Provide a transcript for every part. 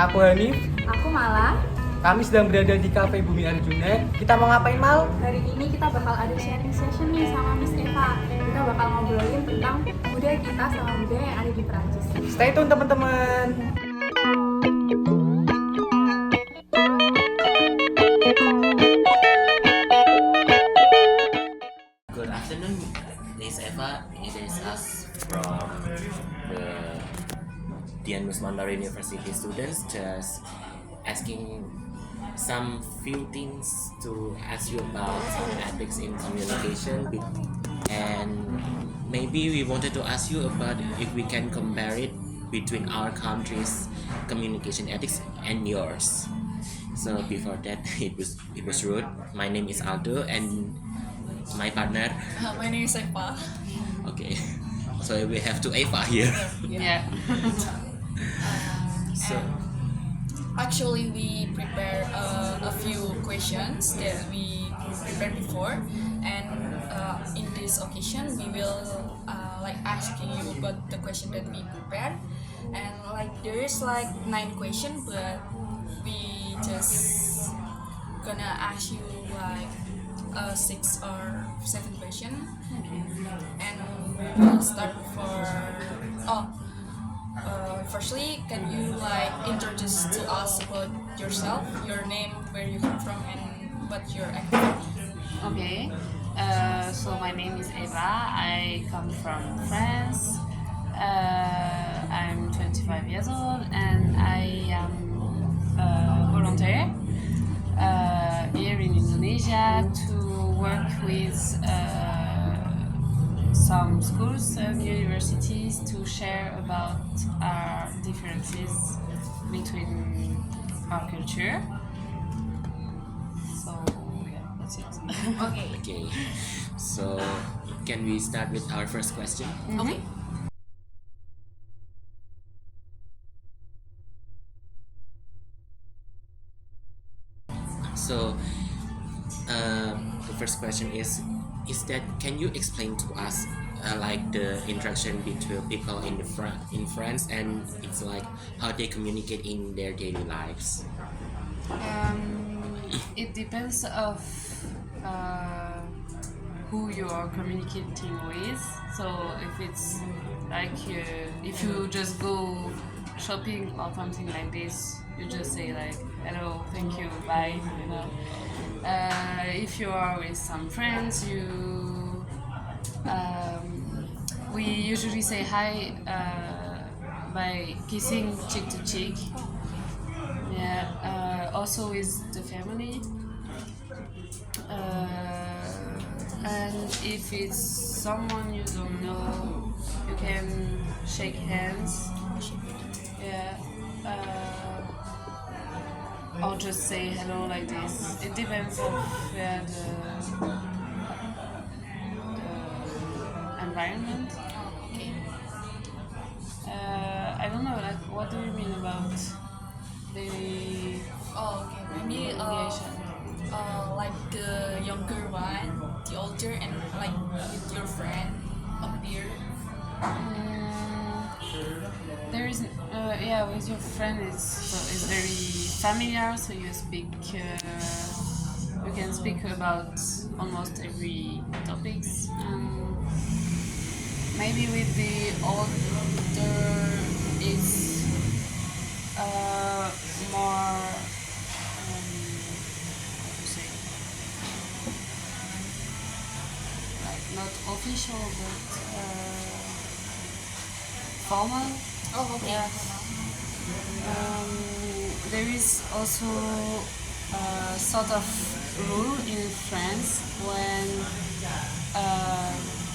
Aku Hanif. Aku Mala. Kami sedang berada di Cafe Bumi Arjuna. Kita mau ngapain, Mal? Hari ini kita bakal ada sharing session nih sama Miss Eva. Kita bakal ngobrolin tentang budaya kita sama budaya yang ada di Perancis. Stay tune teman-teman. Good afternoon, Miss Eva. It is us from the Dian Nuswantoro University students just asking some few things to ask you about some ethics in communication, and maybe we wanted to ask you about if we can compare it between our country's communication ethics and yours. So before that, it was rude. My name is Aldo and my partner. My name is Eva. Okay, so we have two Eva here. Yeah. So Actually, we prepare a few questions that we prepared before, and in this occasion, we will asking you about the question that we prepared, and there is 9 questions, but we just gonna ask you 6 or 7 questions, and we will start firstly, can you introduce to us about yourself, your name, where you come from, and what your activity? Okay, so my name is Eva. I come from France. I'm 25 years old and I am a volunteer here in Indonesia to work with some schools and universities to share about our differences between our culture. So yeah, that's it. okay, so can we start with our first question? Okay. So the first question is that can you explain to us the interaction between people in France and it's how they communicate in their daily lives? It depends of who you are communicating with. So if it's if you just go shopping or something like this, you just say hello, thank you, bye, you know. If you are with some friends, we usually say hi by kissing cheek to cheek. Yeah. Also with the family. And if it's someone you don't know, you can shake hands. Yeah. Or just say hello like this. It depends on where the environment. Okay. I don't know. What do you mean about the Oh, okay. Maybe communication? The younger one, the older, and with your friend up there. There is with your friend it's very familiar, so you can speak about almost every topics. Maybe with the older it's more how to say, not official but formal. Oh, okay. Yeah. There is also a sort of rule in France when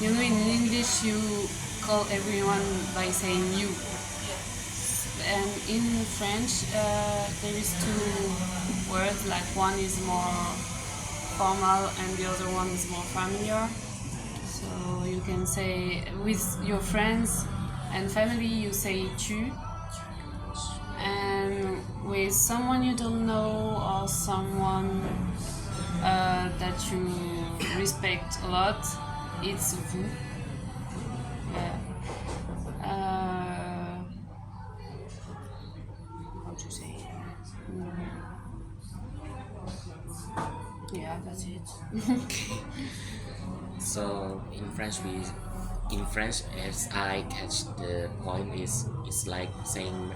in English you call everyone by saying you, and in French there is 2 words, one is more formal and the other one is more familiar. So you can say with your friends and family you say tu, and with someone you don't know or someone that you respect a lot, it's vous. Yeah. How to say? Yeah, that's it. So in French, as I catch the point is it's like saying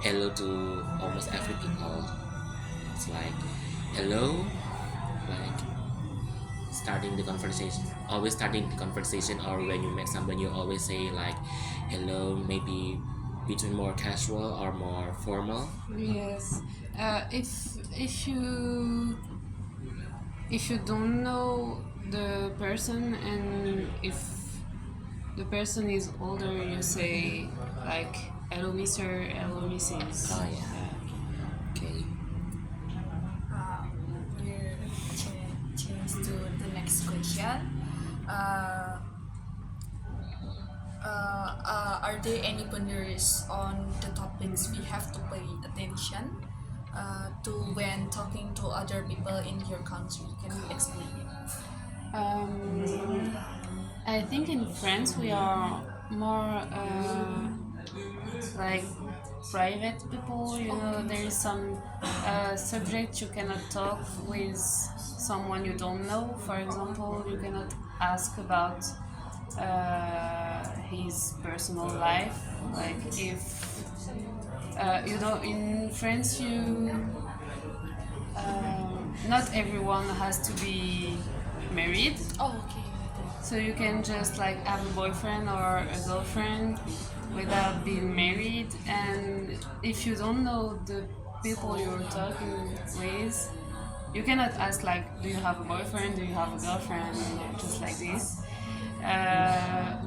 hello to almost every people. It's like hello, like starting the conversation, always starting the conversation, or when you meet someone, you always say like hello, maybe between more casual or more formal. Yes. If you don't know the person, and if the person is older, you say like hello Mr., hello Mrs. Oh yeah. Okay. We change to the next question. Are there any boundaries on the topics we have to pay attention to when talking to other people in your country? Can you explain it? I think in France we are more like private people. You know, there is some subject you cannot talk with someone you don't know. For example, you cannot ask about his personal life. Like if you know, in France, not everyone has to be married. Oh, okay. So you can just like have a boyfriend or a girlfriend without being married, and if you don't know the people you're talking with, you cannot ask like, do you have a boyfriend, do you have a girlfriend, just like this.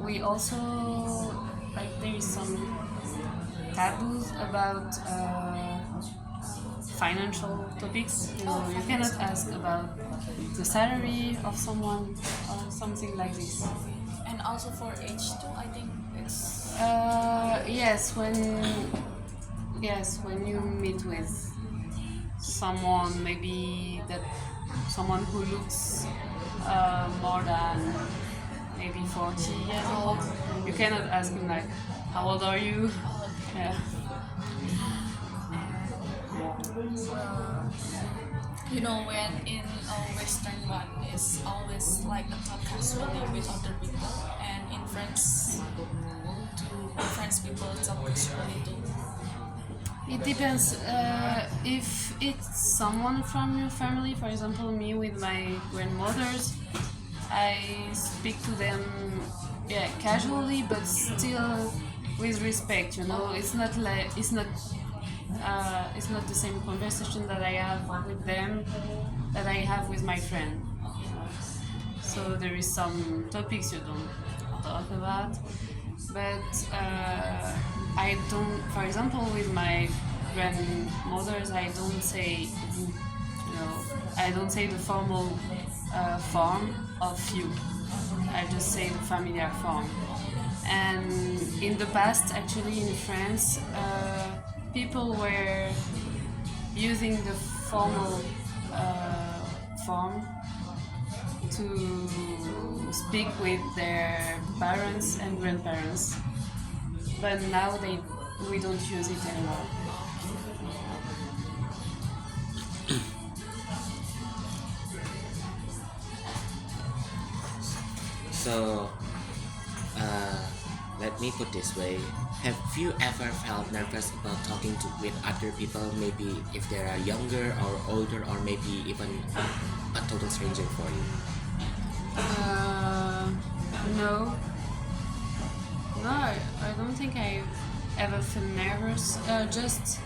We also, like, there is some taboos about financial topics. You know, you cannot ask about the salary of someone or something like this. And also for age too, I think it's Yes, when you meet with someone, maybe that someone who looks more than maybe 40 years old, you cannot ask him like, how old are you? Yeah. you know, when in a Western one is always like a talk casually with other people, and in France, to French people talk casually too. It depends. If it's someone from your family, for example, me with my grandmothers, I speak to them, yeah, casually, but still with respect. You know, it's not the same conversation that I have with them that I have with my friend. So there is some topics you don't talk about, but I don't. For example, with my grandmothers, I don't say, I don't say the formal form of you. I just say the familiar form. And in the past, actually, in France, people were using the formal form to speak with their parents and grandparents, but now we don't use it anymore. So, let me put this way. Have you ever felt nervous about talking with other people, maybe if they are younger or older, or maybe even a total stranger for you? No. No, I don't think I ever feel nervous. Just,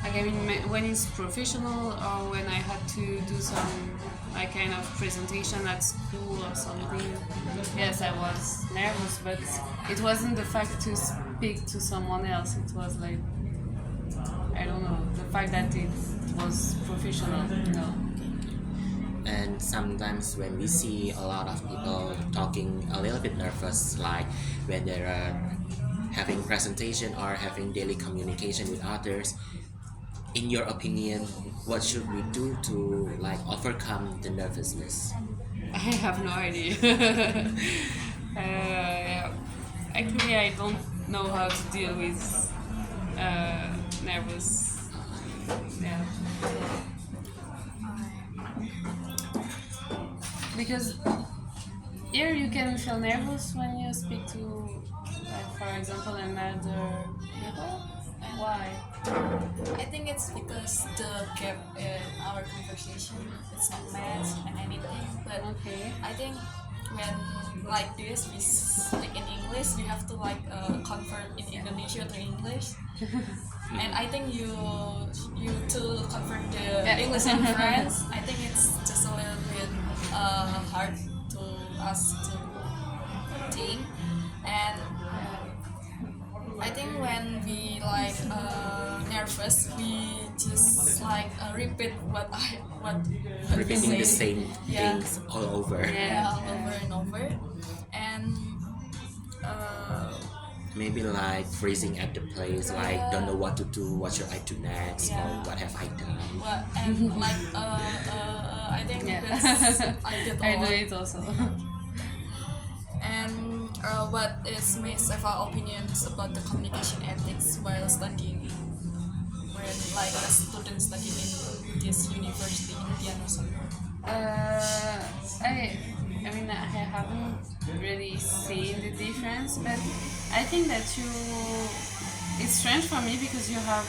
like, I mean, when it's professional or when I had to do some like kind of presentation at school or something, yes, I was nervous, but it wasn't the fact to speak to someone else. It was like, I don't know, the fact that it was professional, you know. And sometimes when we see a lot of people talking a little bit nervous, like when they're having presentation or having daily communication with others, in your opinion, what should we do to like overcome the nervousness? I have no idea. Actually, I don't know how to deal with nervous Yeah. Because here you can feel nervous when you speak to, like, for example, another people. Why? I think it's because the gap in our conversation it's not match and anything. But Okay. I think when like this we speak in English, we have to like convert in Indonesia to English. And I think you to convert the Yeah. English and French, I think it's just a little bit hard to us to think. And I think when we like nervous, we just like repeat what we Repeating the say. same Yeah. things all over. Yeah, over and over. And Maybe like freezing at the place, like don't know what to do, what should I do next, Yeah. or what have I done. and like I think Yeah. that's I did a I do lot. it also. And what is Miss Eva opinions about the communication ethics while studying, when like a student studying in this university in Dian Nuswantoro? I mean, I haven't really seen the difference, but I think that it's strange for me because you have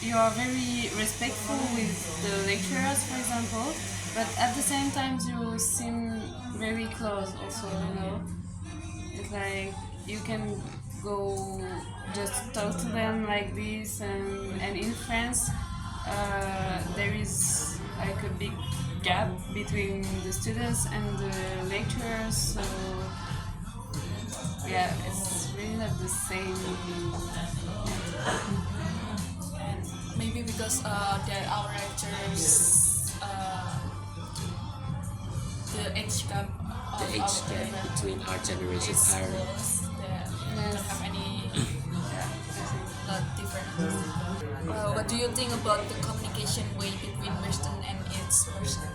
you are very respectful with the lecturers, for example, but at the same time you seem very close also, you know. It's like you can go just talk to them like this, and in France there is like a big gap between the students and the lecturers, so yeah, it's really not the same. And maybe because our lecturers, the age gap of The age our gap between our generations is are close, that Yes. don't have any Yeah, I see. difference. What do you think about the communication way between Western and its person?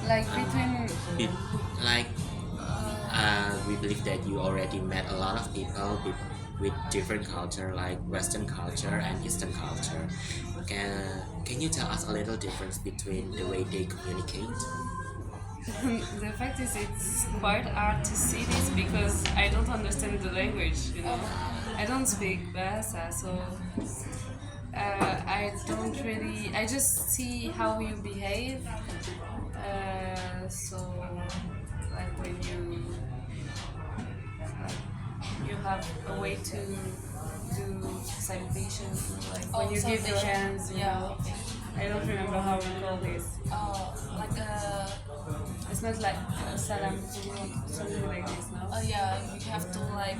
Like between like we believe that you already met a lot of people with different culture, like Western culture and Eastern culture. Can you tell us a little difference between the way they communicate? the fact is it's quite hard to see this because I don't understand the language, you know. I don't speak Bahasa, so I just see how you behave. So like when you have a way to do salutation, like when you give your salutation. hands, you Yeah, know. okay. I don't remember how we call this. Like It's not like salam, something like this, no? yeah, you have to like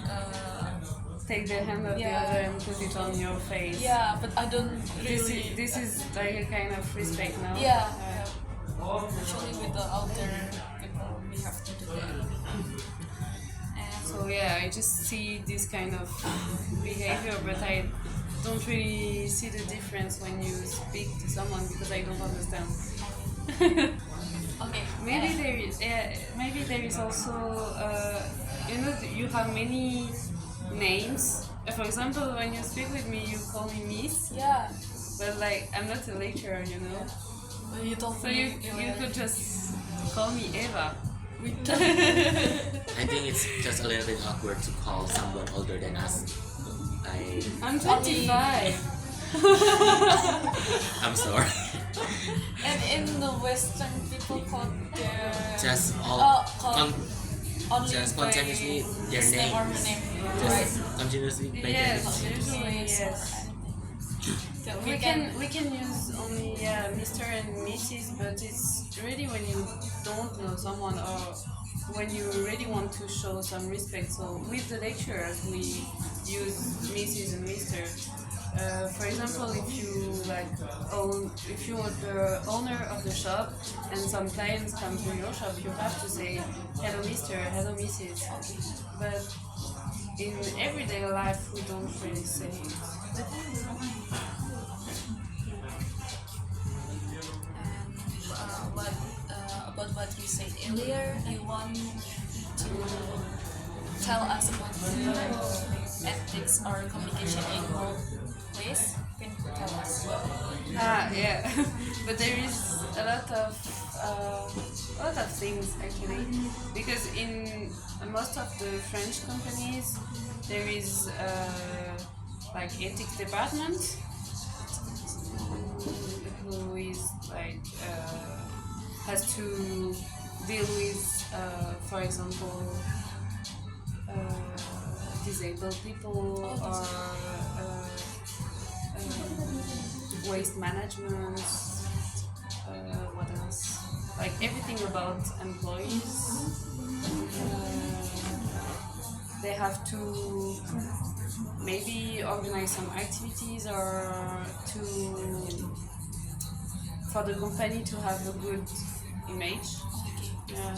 Take the hand of the Yeah. other and put it on your face. yeah, but I don't really. This is like a kind of respect, no? Yeah. Usually with the older people, we have to do that. And So yeah, I just see this kind of behavior, but I don't really see the difference when you speak to someone because I don't understand. okay, Maybe there is also you have many names. For example, when you speak with me, you call me Miss, yeah. but like I'm not a lecturer, you know. But you told So me you could just call me Eva. I think it's just a little bit awkward to call someone older than us. I'm 25. I'm sorry. And in the Western people call their Just only just by spontaneously their his name. or her name, Just right? continuously by their Yes, name. usually yes. So We can use only Mr. and Mrs. But it's really when you don't know someone or when you really want to show some respect. So with the lecturers we use Mrs. and Mr. For example, if you are the owner of the shop and some clients come to your shop, you have to say hello Mr., hello Mrs. But in everyday life we don't really say it. What about what we said earlier? You want to tell us about the ethics or communication in workplace? Can you tell us? Yeah, but there is a lot of things actually, because in most of the French companies there is like ethics department who is like has to deal with, for example, disabled people or waste management. What else? Like everything about employees. They have to maybe organize some activities or for the company to have a good image. Yeah.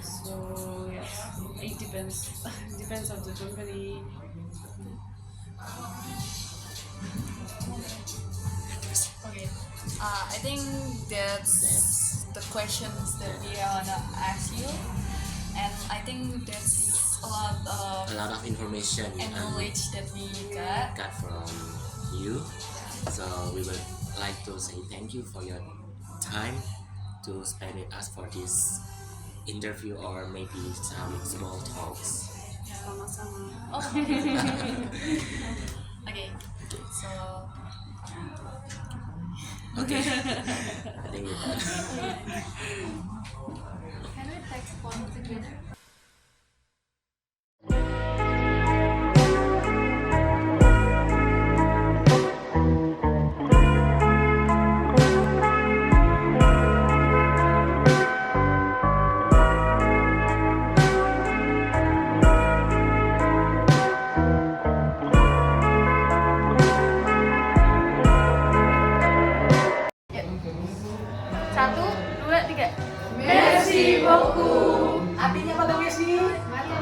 So yes, it depends. Depends on the company. Okay, I think that's the questions that we are gonna ask you, and I think that's a lot of information and knowledge that we got. from you. So we would like to say thank you for your time to spend with us for this interview or maybe some small talks. Sama-sama. Okay, so Okay. I think we're done. Can we take photo together? Satu, dua, tiga. Merci beaucoup. Artinya apa tuh Messi? Mari,